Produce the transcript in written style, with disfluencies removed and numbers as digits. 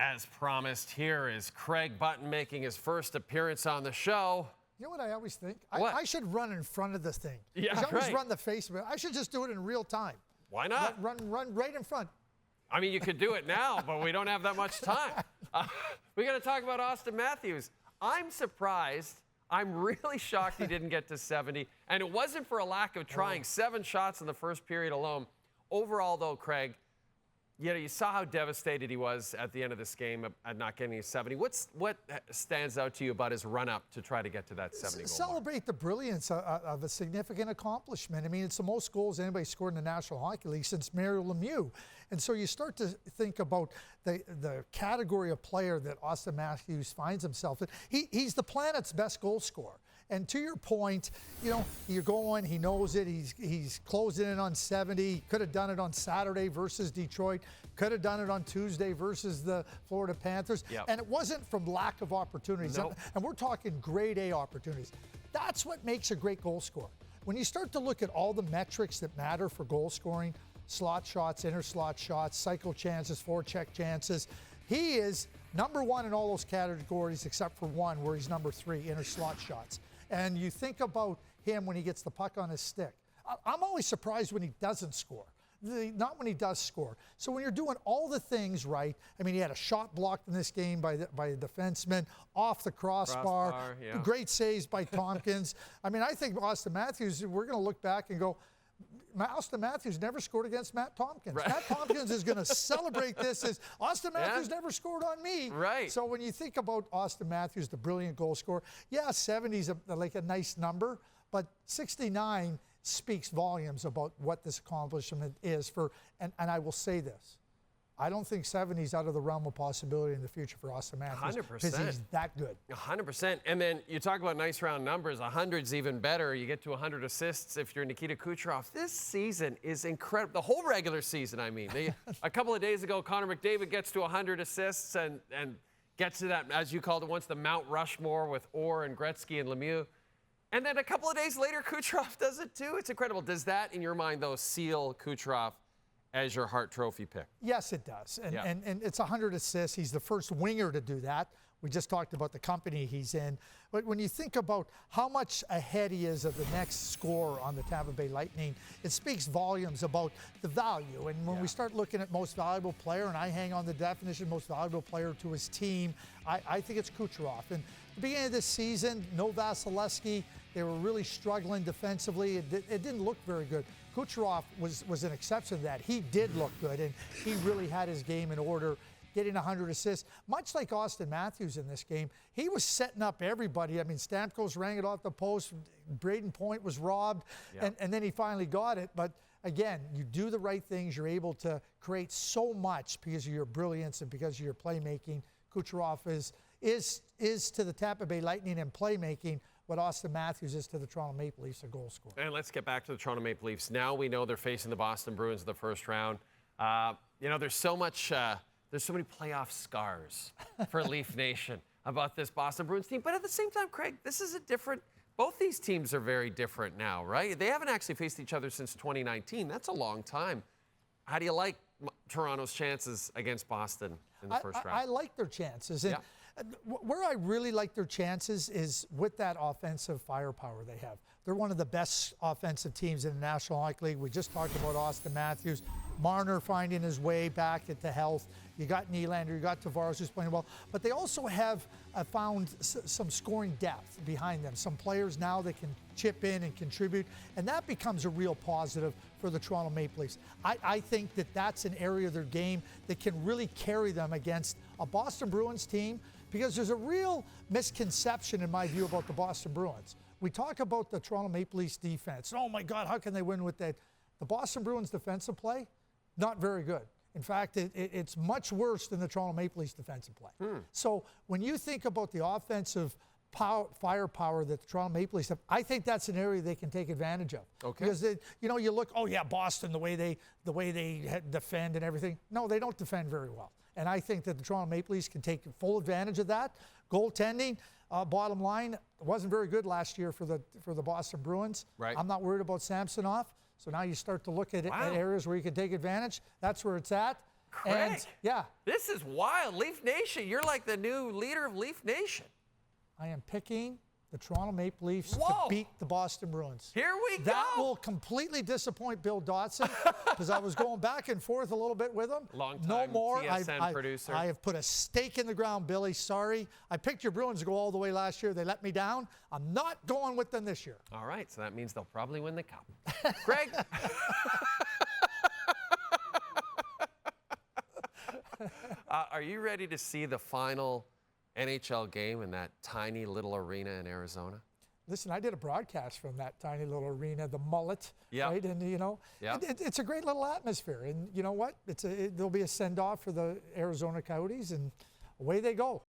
As promised, here is Craig Button making his first appearance on the show. You know what I always think? What? I should run in front of this thing. Yeah, I always right. run the face of it. I should just do it in real time. Why not? Run right in front. I mean, you could do it now, but we don't have that much time. We got to talk about Auston Matthews. I'm surprised. I'm really shocked he didn't get to 70. And it wasn't for a lack of trying. 7 shots in the first period alone. Overall, though, Craig, you saw how devastated he was at the end of this game at not getting his 70. What stands out to you about his run-up to try to get to that 70 goal Celebrate mark? the brilliance of a significant accomplishment. I mean, it's the most goals anybody scored in the National Hockey League since Mario Lemieux. And so you start to think about the category of player that Auston Matthews finds himself in. He's the planet's best goal scorer. And to your point, you're going, he knows it, he's closing in on 70, could have done it on Saturday versus Detroit, could have done it on Tuesday versus the Florida Panthers. Yep. And it wasn't from lack of opportunities. Nope. And we're talking grade A opportunities. That's what makes a great goal scorer. When you start to look at all the metrics that matter for goal scoring, slot shots, inner slot shots, cycle chances, forecheck chances, he is number 1 in all those categories except for one where he's number 3, inner slot shots. And you think about him when he gets the puck on his stick. I'm always surprised when he doesn't score, not when he does score. So when you're doing all the things right, I mean, he had a shot blocked in this game by a defenseman, off the crossbar, yeah. Great saves by Tompkins. I mean, I think Auston Matthews, we're going to look back and go, Auston Matthews never scored against Matt Tompkins. Right. Matt Tompkins is going to celebrate this as Auston Matthews never scored on me. Right. So when you think about Auston Matthews, the brilliant goal scorer, 70 is like a nice number, but 69 speaks volumes about what this accomplishment is for. And I will say this. I don't think 70 is out of the realm of possibility in the future for Auston Matthews. 100%. Because he's that good. 100%. And then you talk about nice round numbers. 100's even better. You get to 100 assists if you're Nikita Kucherov. This season is incredible. The whole regular season, I mean. A couple of days ago, Connor McDavid gets to 100 assists and gets to that, as you called it once, the Mount Rushmore with Orr and Gretzky and Lemieux. And then a couple of days later, Kucherov does it too. It's incredible. Does that, in your mind, though, seal Kucherov as your Hart Trophy pick? Yes, it does. And it's 100 assists. He's the first winger to do that. We just talked about the company he's in. But when you think about how much ahead he is of the next scorer on the Tampa Bay Lightning, it speaks volumes about the value. And when we start looking at most valuable player, and I hang on the definition most valuable player to his team, I think it's Kucherov. And at the beginning of this season, no Vasilevsky. They were really struggling defensively. It didn't look very good. Kucherov was an exception to that. He did look good, and he really had his game in order, getting 100 assists. Much like Auston Matthews in this game, he was setting up everybody. I mean, Stamkos rang it off the post. Braden Point was robbed, and then he finally got it. But again, you do the right things. You're able to create so much because of your brilliance and because of your playmaking. Kucherov is to the Tampa Bay Lightning in playmaking what Auston Matthews is to the Toronto Maple Leafs, a goal scorer. And let's get back to the Toronto Maple Leafs. Now we know they're facing the Boston Bruins in the first round. There's so many playoff scars for Leaf Nation about this Boston Bruins team. But at the same time, Craig, this is both these teams are very different now, right? They haven't actually faced each other since 2019. That's a long time. How do you like Toronto's chances against Boston in the first round? I like their chances. And where I really like their chances is with that offensive firepower they have. They're one of the best offensive teams in the National Hockey League. We just talked about Auston Matthews. Marner finding his way back into health. You got Nylander, you got Tavares who's playing well. But they also have found some scoring depth behind them. Some players now that can chip in and contribute. And that becomes a real positive for the Toronto Maple Leafs. I think that that's an area of their game that can really carry them against a Boston Bruins team, because there's a real misconception in my view about the Boston Bruins. We talk about the Toronto Maple Leafs defense. Oh my God, how can they win with that? The Boston Bruins defensive play, not very good. In fact, it's much worse than the Toronto Maple Leafs defensive play. So when you think about the offensive firepower that the Toronto Maple Leafs have, I think that's an area they can take advantage of. Okay. Because you look, Boston, the way they defend and everything. No, they don't defend very well. And I think that the Toronto Maple Leafs can take full advantage of that. Goaltending, bottom line, wasn't very good last year for the Boston Bruins. Right. I'm not worried about Samsonov. So now you start to look at areas where you can take advantage. That's where it's at. Craig, And yeah, this is wild. Leaf Nation, you're like the new leader of Leaf Nation. I am picking the Toronto Maple Leafs Whoa. to beat the Boston Bruins. Here we go. That will completely disappoint Bill Dotson because I was going back and forth a little bit with him. Long-time no more. TSN producer. I have put a stake in the ground, Billy. Sorry. I picked your Bruins to go all the way last year. They let me down. I'm not going with them this year. All right, so that means they'll probably win the cup. Greg. Are you ready to see the final NHL game in that tiny little arena in Arizona? Listen, I did a broadcast from that tiny little arena, the Mullet, Yep. right? And, you know, Yep. it's a great little atmosphere. And you know what? There'll be a send-off for the Arizona Coyotes, and away they go.